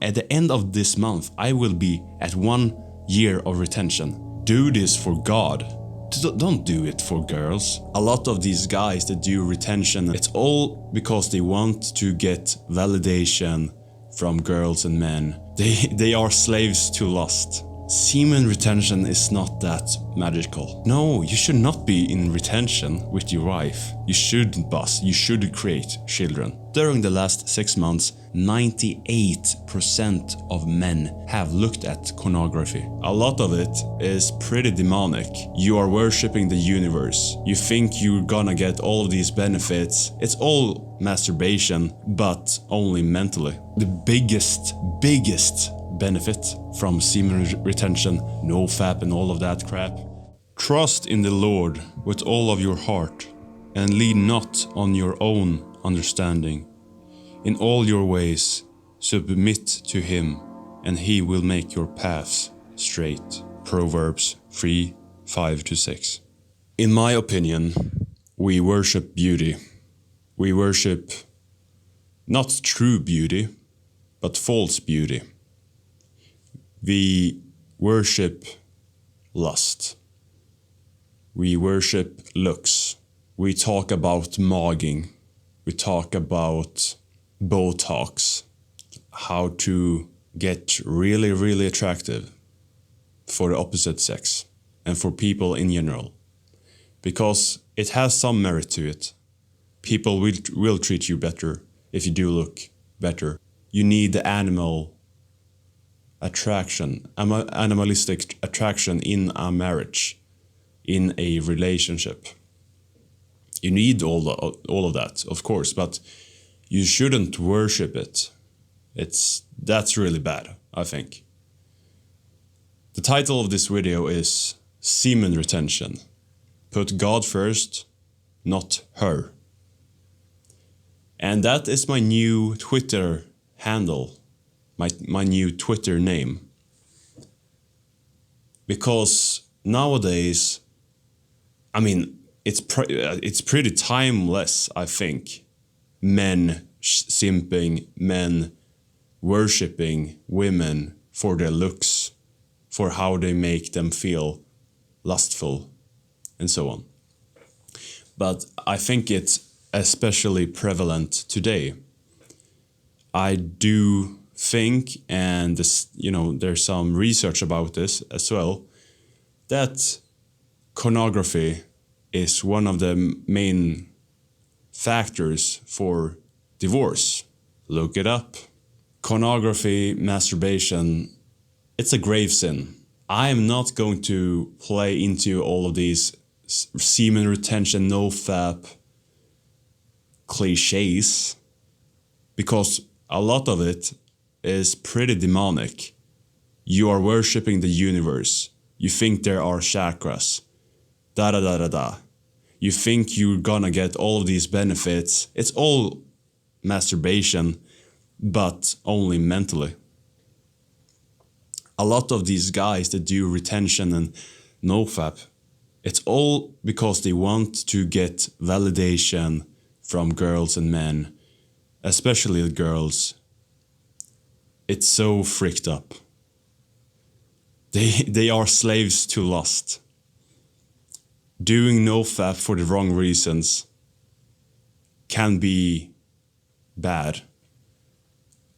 At the end of this month, I will be at 1 year of retention. Do this for God. Don't do it for girls. A lot of these guys that do retention, it's all because they want to get validation from girls and men. They are slaves to lust. Semen retention is not that magical. No, you should not be in retention with your wife. You should bust. You should create children. During the last 6 months, 98% of men have looked at pornography. A lot of it is pretty demonic. You are worshipping the universe. You think you're gonna get all of these benefits. It's all masturbation, but only mentally. The biggest benefit from semen retention, NoFap and all of that crap. Trust in the Lord with all of your heart and lean not on your own understanding. In all your ways submit to him and he will make your paths straight. Proverbs 3:5-6. In my opinion, we worship beauty. We worship not true beauty, but false beauty. We worship lust. We worship looks. We talk about mogging. We talk about Botox. How to get really attractive for the opposite sex and for people in general. Because it has some merit to it. People will treat you better if you do look better. You need the animalistic attraction in a marriage, in a relationship. You need all of that, of course, but you shouldn't worship it. That's really bad, I think. The title of this video is Semen Retention. Put God first, not her. And that is my new Twitter handle. My new Twitter name. Because nowadays, I mean, it's pretty timeless, I think. Men simping, men worshipping women for their looks, for how they make them feel lustful, and so on. But I think it's especially prevalent today. I do think, and this, there's some research about this as well, that pornography is one of the main factors for divorce. Look it up. Pornography, masturbation, it's a grave sin. I am not going to play into all of these semen retention, NoFap cliches, because a lot of it is pretty demonic. You are worshipping the universe. You think there are chakras. You think you're gonna get all of these benefits. It's all masturbation, but only mentally. A lot of these guys that do retention and NoFap, it's all because they want to get validation from girls and men, especially the girls. It's so freaked up. They are slaves to lust. Doing NoFap for the wrong reasons can be bad.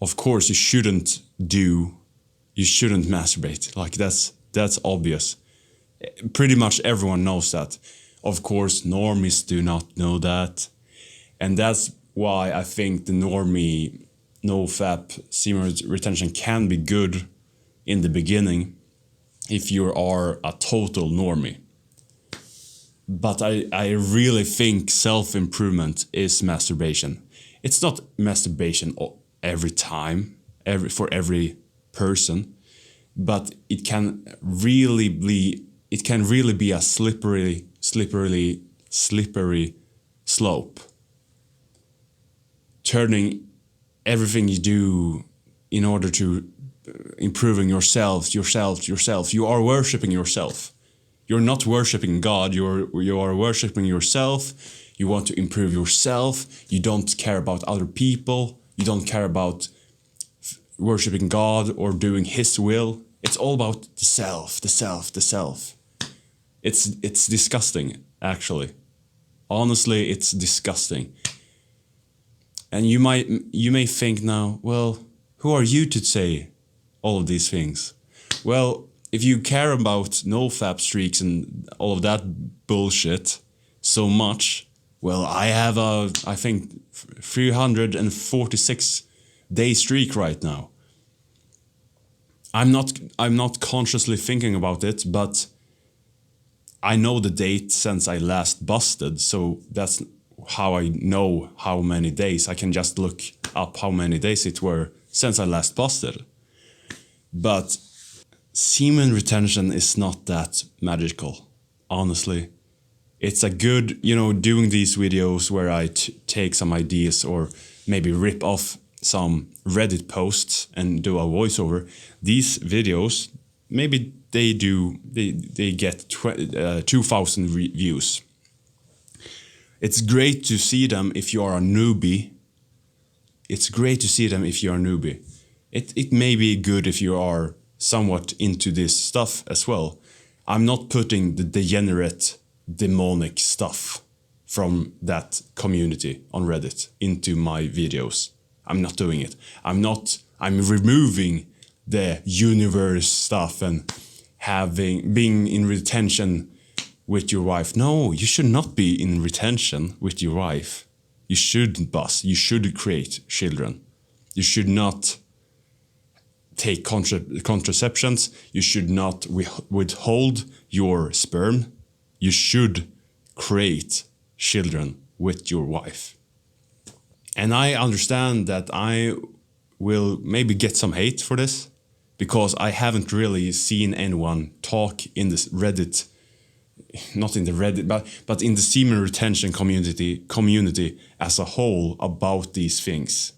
Of course, you shouldn't masturbate. Like that's obvious. Pretty much everyone knows that. Of course, normies do not know that. And that's why I think the normie NoFap semen retention can be good in the beginning if you are a total normie. But I really think self-improvement is masturbation. It's not masturbation every time, for every person, but it can really be a slippery slope. Turning everything you do in order to improving yourself. You are worshipping yourself. You're not worshipping God. You are worshipping yourself. You want to improve yourself. You don't care about other people. You don't care about worshiping God or doing His will. It's all about the self, the self, the self. It's disgusting, actually. Honestly, it's disgusting. And you may think now, well, who are you to say all of these things? Well, if you care about NoFap streaks and all of that bullshit so much, well, I have I think 346 day streak right now. I'm not consciously thinking about it, but I know the date since I last busted, so that's how I know how many days. I can just look up how many days it were since I last busted. But semen retention is not that magical, honestly. It's a good, doing these videos where I take some ideas or maybe rip off some Reddit posts and do a voiceover. These videos, maybe they get 2,000 views. It's great to see them if you are a newbie. It may be good if you are somewhat into this stuff as well. I'm not putting the degenerate, demonic stuff from that community on Reddit into my videos. I'm not doing it. I'm removing the universe stuff and being in retention with your wife. No, you should not be in retention with your wife. You should bust. You should create children. You should not take contraceptions. You should not withhold your sperm. You should create children with your wife. And I understand that I will maybe get some hate for this because I haven't really seen anyone talk in this Reddit, not in the Reddit, but in the semen retention community as a whole about these things.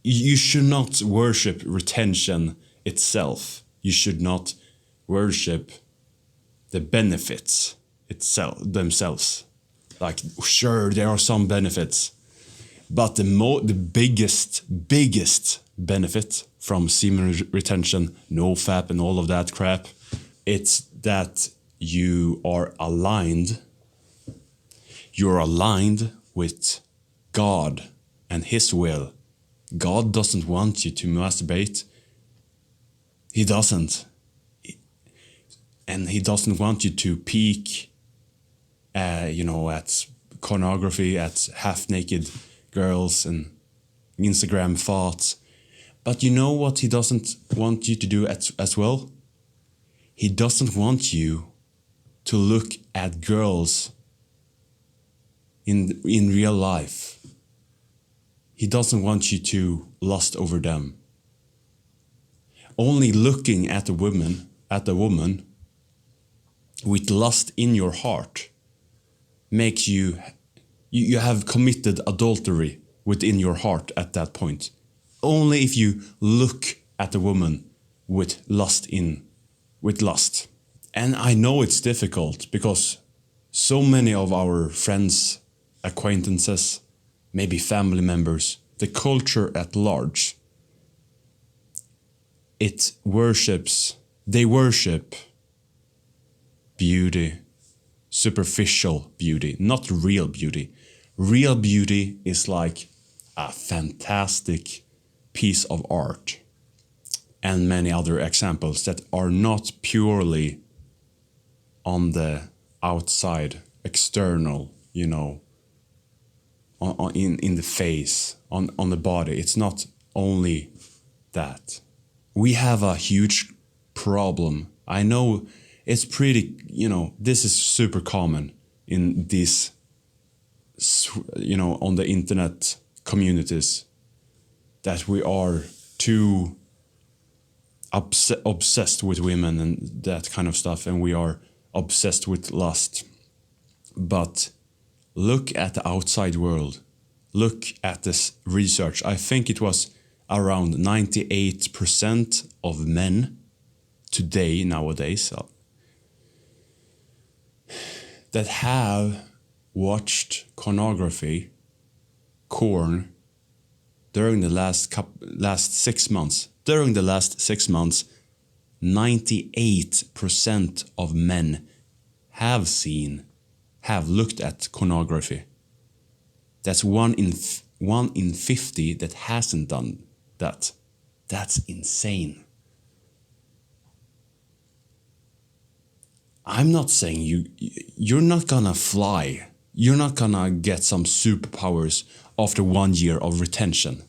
You should not worship retention itself. You should not worship the benefits themselves. Like, sure, there are some benefits, but the biggest benefit from semen retention, NoFap and all of that crap, it's that you are aligned. You're aligned with God and His will. God doesn't want you to masturbate. He doesn't. And He doesn't want you to peek, at pornography, at half-naked girls and Instagram thoughts. But you know what He doesn't want you to do as well? He doesn't want you to look at girls in real life. He doesn't want you to lust over them. Only looking at a woman with lust in your heart makes you have committed adultery within your heart at that point. Only if you look at a woman with lust. And I know it's difficult because so many of our friends, acquaintances, maybe family members, the culture at large, they worship beauty, superficial beauty, not real beauty. Real beauty is like a fantastic piece of art and many other examples that are not purely on the outside, external, in the face, on the body. It's not only that. We have a huge problem. I know it's pretty, this is super common in these, on the internet communities, that we are too obsessed with women and that kind of stuff, and we are obsessed with lust. But look at the outside world. Look at this research. I think it was around 98% of men nowadays, that have watched pornography, porn, during the last 6 months. During the last 6 months, 98% of men have looked at pornography. That's one in 50 that hasn't done that. That's insane. I'm not saying you're not gonna fly. You're not gonna get some superpowers after 1 year of retention.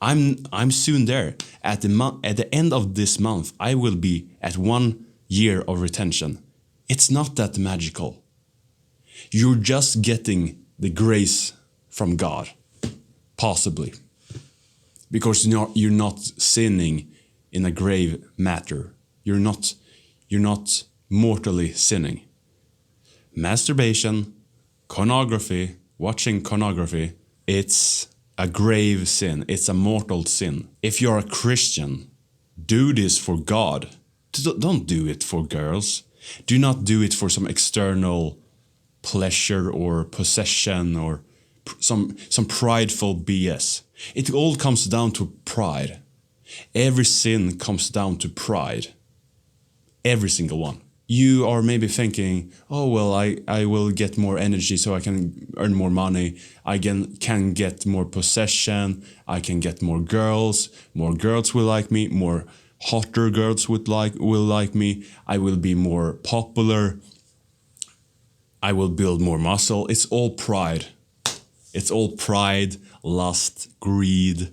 I'm soon there. At the end of this month, I will be at 1 year of retention. It's not that magical. You're just getting the grace from God, possibly, because you're not sinning in a grave matter. You're not mortally sinning. Masturbation, pornography, watching pornography, it's a grave sin. It's a mortal sin. If you're a Christian, do this for God. Don't do it for girls. Do not do it for some external pleasure or possession or some prideful BS. It all comes down to pride. Every sin comes down to pride. Every single one. You are maybe thinking, oh, well, I will get more energy so I can earn more money. I can get more possession. I can get more girls. More girls will like me. More hotter girls will like me. I will be more popular. I will build more muscle. It's all pride. It's all pride, lust, greed.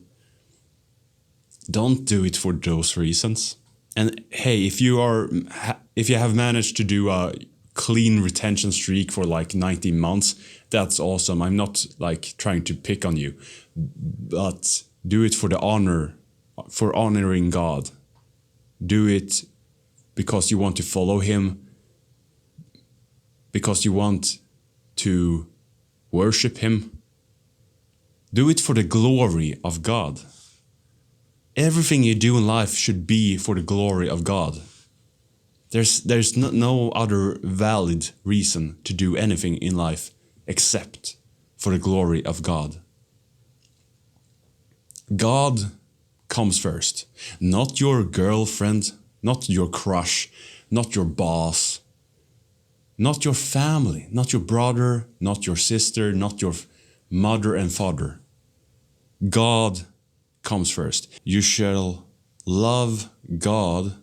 Don't do it for those reasons. And hey, if you have managed to do a clean retention streak for like 90 months, that's awesome. I'm not like trying to pick on you, but do it for honoring God. Do it because you want to follow Him, because you want to worship Him. Do it for the glory of God. Everything you do in life should be for the glory of God. There's no other valid reason to do anything in life except for the glory of God. God comes first. Not your girlfriend, not your crush, not your boss, not your family, not your brother, not your sister, not your mother and father. God comes first. You shall love God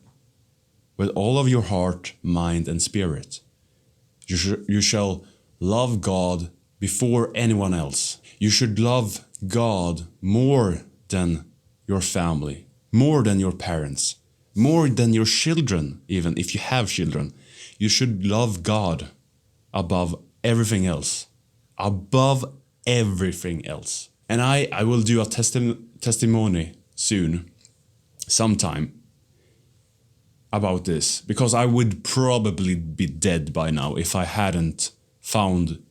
with all of your heart, mind, and spirit. You shall love God before anyone else. You should love God more than your family, more than your parents, more than your children, even if you have children. You should love God above everything else. Above everything else. And I will do a testimony soon, sometime, about this, because I would probably be dead by now if I hadn't found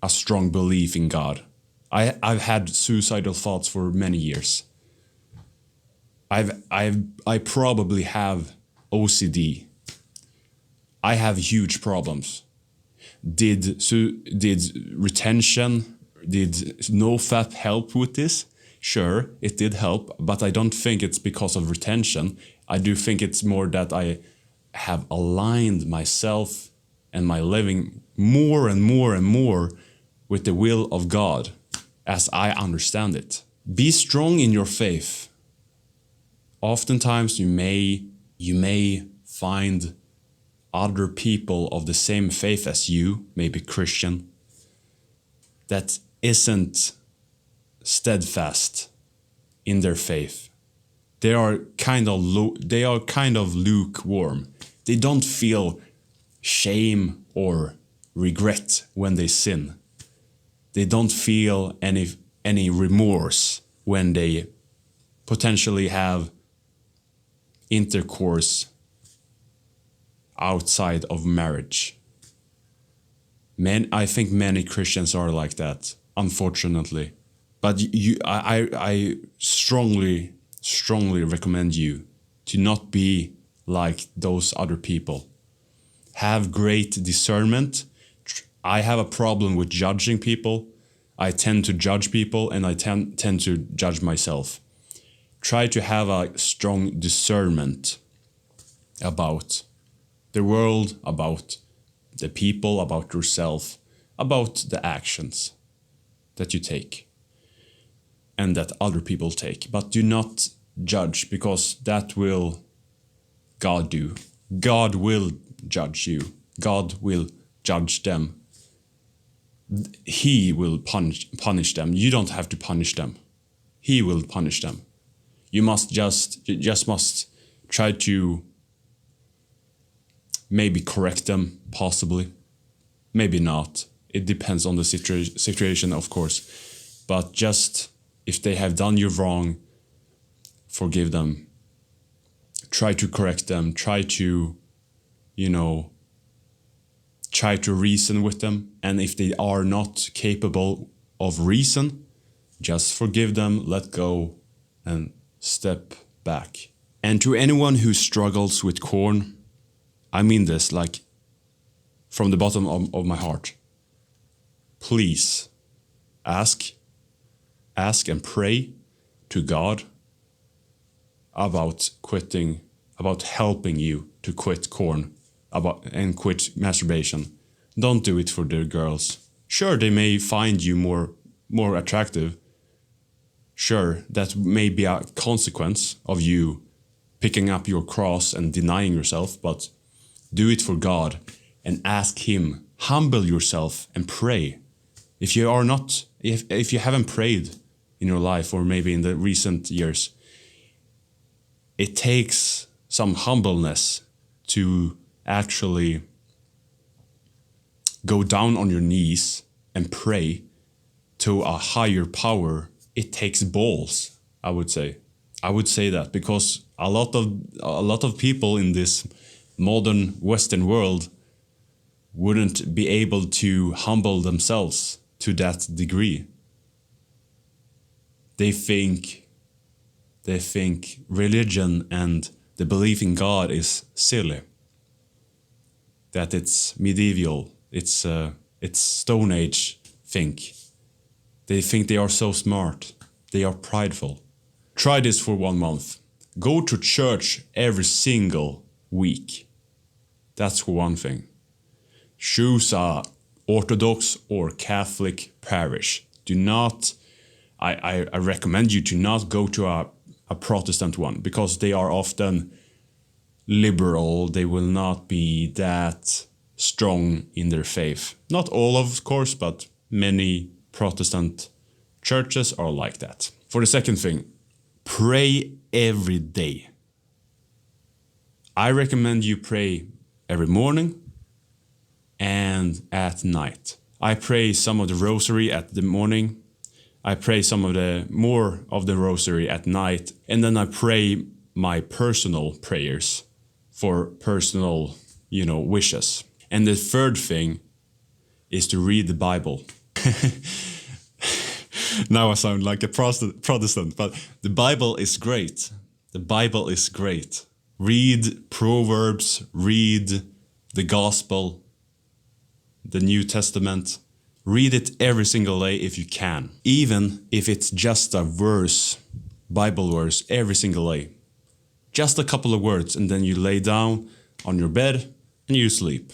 a strong belief in God. I've had suicidal thoughts for many years. I probably have OCD. I have huge problems. Did retention, did NoFap help with this? Sure, it did help, but I don't think it's because of retention. I do think it's more that I have aligned myself and my living more and more and more with the will of God as I understand it. Be strong in your faith. Oftentimes you may find other people of the same faith as you, maybe Christian, that isn't steadfast in their faith. They are kind of lukewarm. They don't feel shame or regret when they sin. They don't feel any remorse when they potentially have intercourse outside of marriage. I think many Christians are like that, unfortunately. But I strongly recommend you to not be like those other people. Have great discernment. I have a problem with judging people. I tend to judge people, and I tend to judge myself. Try to have a strong discernment about the world, about the people, about yourself, about the actions that you take and that other people take. But do not judge, because that will God do. God will judge you. God will judge them. He will punish them. You don't have to punish them. He will punish them. You just must try to maybe correct them, possibly. Maybe not. It depends on the situation, of course. But just if they have done you wrong, forgive them. Try to correct them. Try to, try to reason with them. And if they are not capable of reason, just forgive them, let go, and step back. And to anyone who struggles with corn, I mean this like from the bottom of my heart. Please ask and pray to God about quitting, about helping you to quit corn, and quit masturbation. Don't do it for the girls. Sure, they may find you more attractive. Sure, that may be a consequence of you picking up your cross and denying yourself, but do it for God and ask Him. Humble yourself and pray. If you haven't prayed in your life, or maybe in the recent years, it takes some humbleness to actually go down on your knees and pray to a higher power. It takes balls, I would say. I would say that because a lot of people in this modern Western world wouldn't be able to humble themselves to that degree. They think religion and the belief in God is silly. That it's medieval, it's Stone Age think. They think they are so smart. They are prideful. Try this for 1 month. Go to church every single week. That's one thing. Choose a Orthodox or Catholic parish. Do not, I recommend you to not go to a Protestant one, because they are often liberal. They will not be that strong in their faith. Not all, of course, but many Protestant churches are like that. For the second thing, pray every day. I recommend you pray every morning and at night. I pray some of the rosary at the morning. I pray some of the more of the rosary at night. And then I pray my personal prayers for personal, wishes. And the third thing is to read the Bible. Now I sound like a Protestant, but the Bible is great. The Bible is great. Read Proverbs, read the Gospel, the New Testament. Read it every single day if you can. Even if it's just a verse, Bible verse, every single day. Just a couple of words, and then you lay down on your bed and you sleep.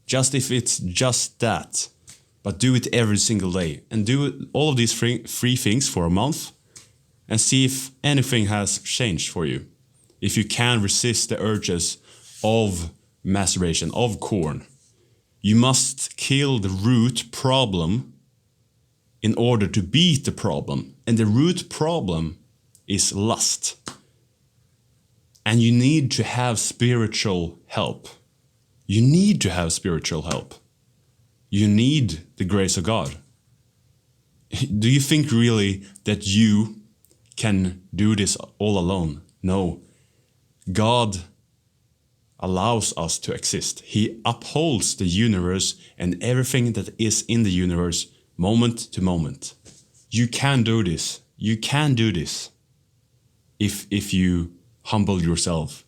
Just if it's just that. But do it every single day. And do all of these three things for a month. And see if anything has changed for you. If you can resist the urges of masturbation, of corn. You must kill the root problem in order to beat the problem. And the root problem is lust. And you need to have spiritual help. You need to have spiritual help. You need the grace of God. Do you think really that you can do this all alone? No. God allows us to exist. He upholds the universe and everything that is in the universe moment to moment. You can do this. You can do this if you humble yourself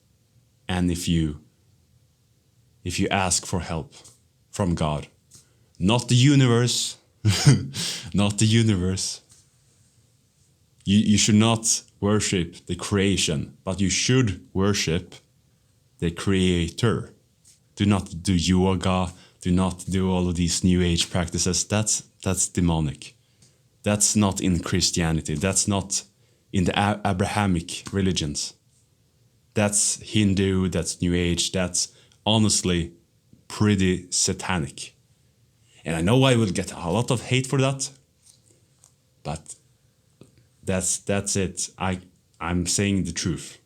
and if you ask for help from God. Not the universe, Not the universe. You should not worship the creation, but you should worship the creator. Do not do yoga, do not do all of these new age practices. That's demonic. That's not in Christianity. That's not in the Abrahamic religions. That's Hindu, that's New Age, that's honestly pretty satanic. And I know I will get a lot of hate for that, but that's it. I'm saying the truth.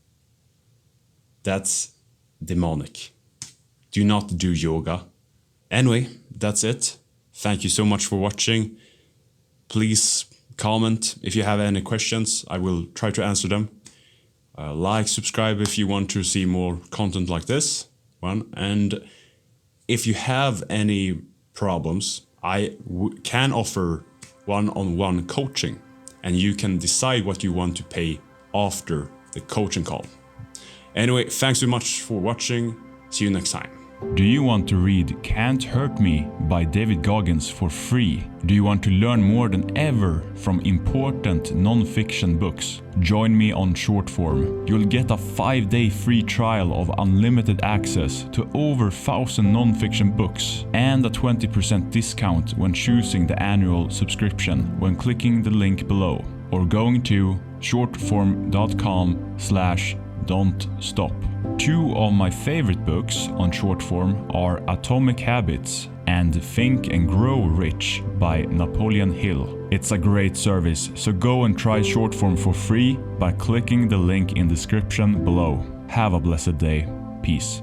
That's demonic. Do not do yoga. Anyway, that's it. Thank you so much for watching. Please comment if you have any questions. I will try to answer them. Like, subscribe if you want to see more content like this one. And if you have any problems, I can offer one-on-one coaching, and you can decide what you want to pay after the coaching call. Anyway, thanks so much for watching. See you next time. Do you want to read Can't Hurt Me by David Goggins for free? Do you want to learn more than ever from important non-fiction books? Join me on Shortform. You'll get a 5-day free trial of unlimited access to over 1,000 non-fiction books and a 20% discount when choosing the annual subscription when clicking the link below or going to shortform.com/don't-stop. 2 of my favorite books on Shortform are Atomic Habits and Think and Grow Rich by Napoleon Hill. It's a great service, so go and try Shortform for free by clicking the link in the description below. Have a blessed day. Peace.